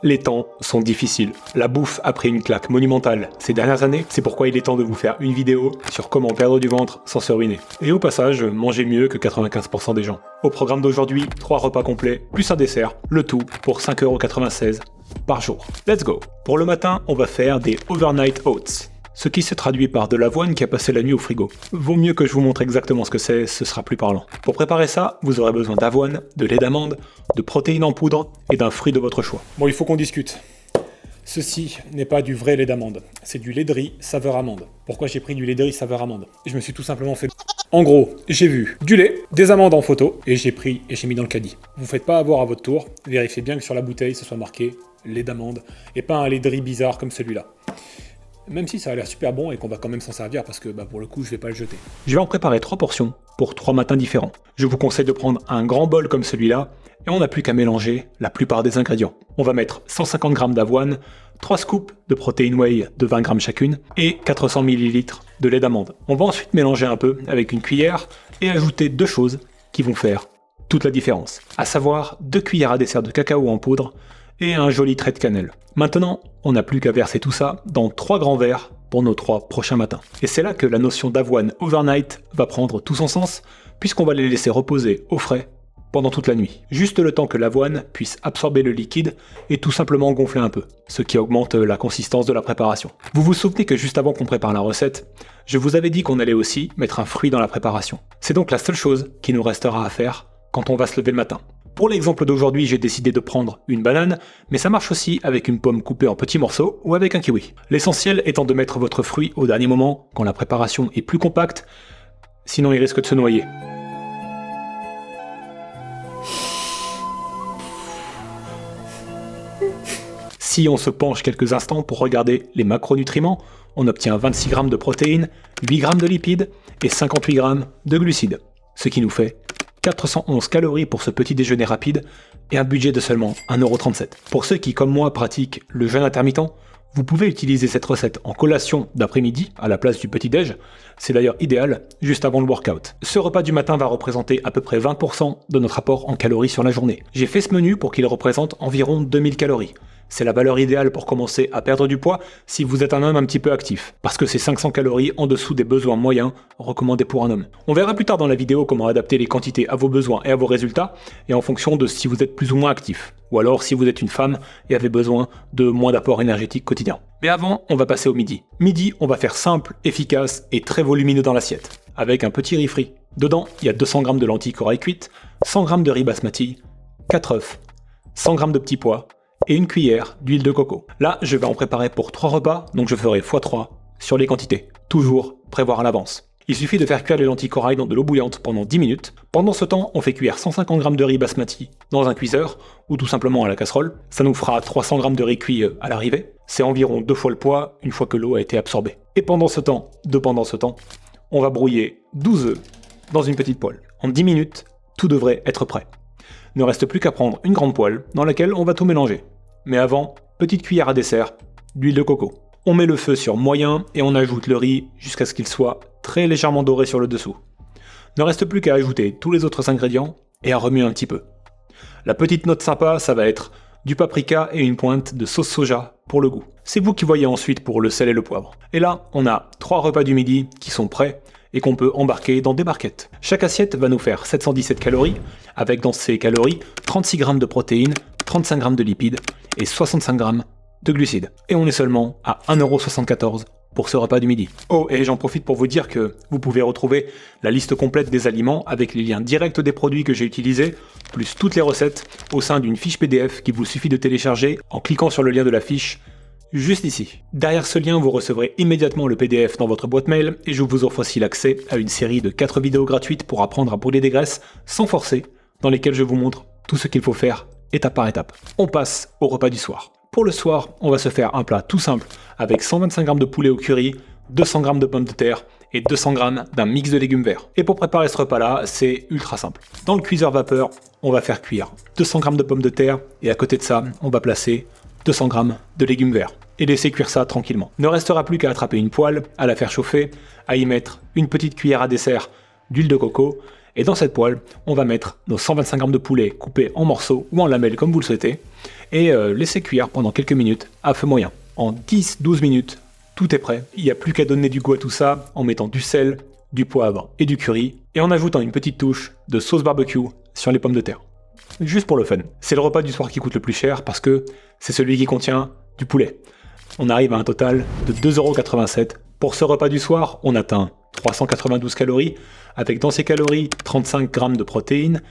Les temps sont difficiles. La bouffe a pris une claque monumentale ces dernières années, c'est pourquoi il est temps de vous faire une vidéo sur comment perdre du ventre sans se ruiner. Et au passage, mangez mieux que 95% des gens. Au programme d'aujourd'hui, 3 repas complets, plus un dessert, le tout pour 5,96€ par jour. Let's go! Pour le matin, on va faire des overnight oats, ce qui se traduit par de l'avoine qui a passé la nuit au frigo. Vaut mieux que je vous montre exactement ce que c'est, ce sera plus parlant. Pour préparer ça, vous aurez besoin d'avoine, de lait d'amande, de protéines en poudre et d'un fruit de votre choix. Bon, il faut qu'on discute. Ceci n'est pas du vrai lait d'amande, c'est du lait de riz saveur amande. Pourquoi j'ai pris du lait de riz saveur amande? Je me suis tout simplement fait... En gros, j'ai vu du lait, des amandes en photo, et j'ai pris et j'ai mis dans le caddie. Vous faites pas avoir à votre tour, vérifiez bien que sur la bouteille ce soit marqué lait d'amande, et pas un lait de riz bizarre comme celui-là. Même si ça a l'air super bon et qu'on va quand même s'en servir parce que pour le coup je vais pas le jeter. Je vais en préparer 3 portions pour 3 matins différents. Je vous conseille de prendre un grand bol comme celui-là et on n'a plus qu'à mélanger la plupart des ingrédients. On va mettre 150 g d'avoine, 3 scoops de protéines whey de 20 g chacune et 400 ml de lait d'amande. On va ensuite mélanger un peu avec une cuillère et ajouter 2 choses qui vont faire toute la différence. À savoir 2 cuillères à dessert de cacao en poudre et un joli trait de cannelle. Maintenant, on n'a plus qu'à verser tout ça dans 3 grands verres pour nos 3 prochains matins. Et c'est là que la notion d'avoine overnight va prendre tout son sens, puisqu'on va les laisser reposer au frais pendant toute la nuit. Juste le temps que l'avoine puisse absorber le liquide et tout simplement gonfler un peu, ce qui augmente la consistance de la préparation. Vous vous souvenez que juste avant qu'on prépare la recette, je vous avais dit qu'on allait aussi mettre un fruit dans la préparation. C'est donc la seule chose qui nous restera à faire quand on va se lever le matin. Pour l'exemple d'aujourd'hui, j'ai décidé de prendre une banane, mais ça marche aussi avec une pomme coupée en petits morceaux ou avec un kiwi. L'essentiel étant de mettre votre fruit au dernier moment, quand la préparation est plus compacte, sinon il risque de se noyer. Si on se penche quelques instants pour regarder les macronutriments, on obtient 26 g de protéines, 8 g de lipides et 58 g de glucides, ce qui nous fait 411 calories pour ce petit déjeuner rapide et un budget de seulement 1,37€. Pour ceux qui, comme moi, pratiquent le jeûne intermittent, vous pouvez utiliser cette recette en collation d'après-midi à la place du petit-déj. C'est d'ailleurs idéal juste avant le workout. Ce repas du matin va représenter à peu près 20% de notre apport en calories sur la journée. J'ai fait ce menu pour qu'il représente environ 2000 calories. C'est la valeur idéale pour commencer à perdre du poids si vous êtes un homme un petit peu actif, parce que c'est 500 calories en dessous des besoins moyens recommandés pour un homme. On verra plus tard dans la vidéo comment adapter les quantités à vos besoins et à vos résultats, et en fonction de si vous êtes plus ou moins actif, ou alors si vous êtes une femme et avez besoin de moins d'apport énergétique quotidien. Mais avant, on va passer au midi. Midi, on va faire simple, efficace et très volumineux dans l'assiette, avec un petit riz frit. Dedans, il y a 200 g de lentilles corail cuites, 100 g de riz basmati, 4 œufs, 100 g de petits pois, et une cuillère d'huile de coco. Là, je vais en préparer pour 3 repas, donc je ferai x3 sur les quantités. Toujours prévoir à l'avance. Il suffit de faire cuire les lentilles corail dans de l'eau bouillante pendant 10 minutes. Pendant ce temps, on fait cuire 150 g de riz basmati dans un cuiseur, ou tout simplement à la casserole. Ça nous fera 300 g de riz cuit à l'arrivée. C'est environ 2 fois le poids, une fois que l'eau a été absorbée. Et pendant ce temps, on va brouiller 12 œufs dans une petite poêle. En 10 minutes, tout devrait être prêt. Il ne reste plus qu'à prendre une grande poêle dans laquelle on va tout mélanger. Mais avant, petite cuillère à dessert d'huile de coco. On met le feu sur moyen et on ajoute le riz jusqu'à ce qu'il soit très légèrement doré sur le dessous. Il ne reste plus qu'à ajouter tous les autres ingrédients et à remuer un petit peu. La petite note sympa, ça va être du paprika et une pointe de sauce soja pour le goût. C'est vous qui voyez ensuite pour le sel et le poivre. Et là, on a 3 repas du midi qui sont prêts et qu'on peut embarquer dans des barquettes. Chaque assiette va nous faire 717 calories, avec dans ces calories 36 g de protéines, 35 g de lipides et 65 g de glucides. Et on est seulement à 1,74€ pour ce repas du midi. Oh, et j'en profite pour vous dire que vous pouvez retrouver la liste complète des aliments avec les liens directs des produits que j'ai utilisés, plus toutes les recettes, au sein d'une fiche PDF qu'il vous suffit de télécharger en cliquant sur le lien de la fiche juste ici. Derrière ce lien, vous recevrez immédiatement le PDF dans votre boîte mail et je vous offre aussi l'accès à une série de 4 vidéos gratuites pour apprendre à brûler des graisses sans forcer, dans lesquelles je vous montre tout ce qu'il faut faire étape par étape. On passe au repas du soir. Pour le soir, on va se faire un plat tout simple avec 125 g de poulet au curry, 200 g de pommes de terre et 200 g d'un mix de légumes verts. Et pour préparer ce repas-là, c'est ultra simple. Dans le cuiseur vapeur, on va faire cuire 200 g de pommes de terre et à côté de ça, on va placer 200 g de légumes verts et laisser cuire ça tranquillement. Ne restera plus qu'à attraper une poêle, à la faire chauffer, à y mettre une petite cuillère à dessert d'huile de coco et dans cette poêle, on va mettre nos 125 g de poulet coupés en morceaux ou en lamelles comme vous le souhaitez et laisser cuire pendant quelques minutes à feu moyen. En 10-12 minutes, tout est prêt. Il n'y a plus qu'à donner du goût à tout ça en mettant du sel, du poivre et du curry, et en ajoutant une petite touche de sauce barbecue sur les pommes de terre. Juste pour le fun. C'est le repas du soir qui coûte le plus cher parce que c'est celui qui contient du poulet. On arrive à un total de 2,87 €. Pour ce repas du soir, on atteint 392 calories, avec dans ces calories 35 grammes de protéines,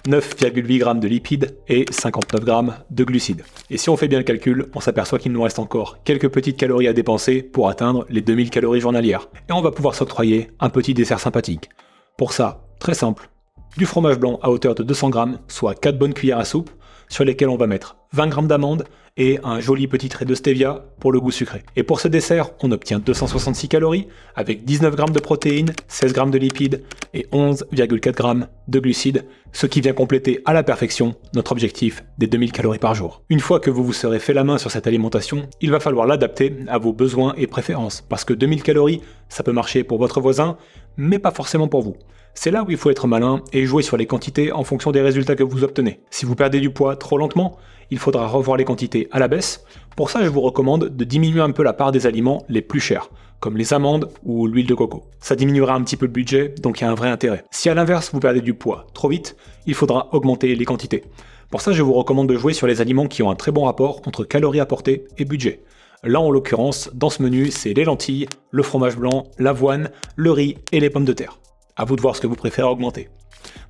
9,8 grammes de lipides et 59 grammes de glucides. Et si on fait bien le calcul, on s'aperçoit qu'il nous reste encore quelques petites calories à dépenser pour atteindre les 2000 calories journalières. Et on va pouvoir s'octroyer un petit dessert sympathique. Pour ça, très simple, du fromage blanc à hauteur de 200 grammes, soit 4 bonnes cuillères à soupe, sur lesquelles on va mettre 20 grammes d'amandes et un joli petit trait de stevia pour le goût sucré. Et pour ce dessert, on obtient 266 calories, avec 19 grammes de protéines, 16 grammes de lipides et 11,4 grammes de glucides, ce qui vient compléter à la perfection notre objectif des 2000 calories par jour. Une fois que vous vous serez fait la main sur cette alimentation, il va falloir l'adapter à vos besoins et préférences, parce que 2000 calories, ça peut marcher pour votre voisin, mais pas forcément pour vous. C'est là où il faut être malin et jouer sur les quantités en fonction des résultats que vous obtenez. Si vous perdez du poids trop lentement, il faudra revoir les quantités à la baisse. Pour ça, je vous recommande de diminuer un peu la part des aliments les plus chers, comme les amandes ou l'huile de coco. Ça diminuera un petit peu le budget, donc il y a un vrai intérêt. Si à l'inverse, vous perdez du poids trop vite, il faudra augmenter les quantités. Pour ça, je vous recommande de jouer sur les aliments qui ont un très bon rapport entre calories apportées et budget. Là, en l'occurrence, dans ce menu, c'est les lentilles, le fromage blanc, l'avoine, le riz et les pommes de terre. À vous de voir ce que vous préférez augmenter.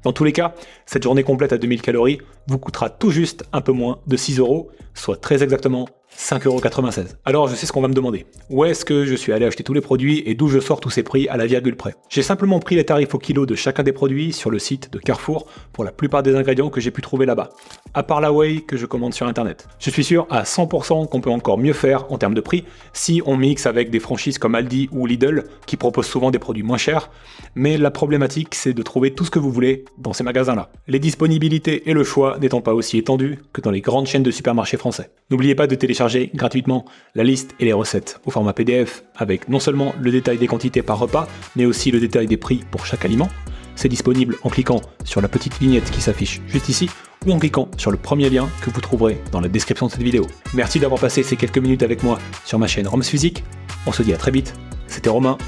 Dans tous les cas, cette journée complète à 2000 calories vous coûtera tout juste un peu moins de 6 €, soit très exactement 5,96 €. Alors je sais ce qu'on va me demander. Où est-ce que je suis allé acheter tous les produits et d'où je sors tous ces prix à la virgule près? J'ai simplement pris les tarifs au kilo de chacun des produits sur le site de Carrefour pour la plupart des ingrédients que j'ai pu trouver là-bas, à part la whey que je commande sur internet. Je suis sûr à 100% qu'on peut encore mieux faire en termes de prix si on mixe avec des franchises comme Aldi ou Lidl qui proposent souvent des produits moins chers, mais la problématique c'est de trouver tout ce que vous voulez dans ces magasins-là. Les disponibilités et le choix n'étant pas aussi étendus que dans les grandes chaînes de supermarchés français. N'oubliez pas de télécharger gratuitement la liste et les recettes au format PDF avec non seulement le détail des quantités par repas, mais aussi le détail des prix pour chaque aliment. C'est disponible en cliquant sur la petite vignette qui s'affiche juste ici ou en cliquant sur le premier lien que vous trouverez dans la description de cette vidéo. Merci d'avoir passé ces quelques minutes avec moi sur ma chaîne Roms Physique. On se dit à très vite. C'était Romain.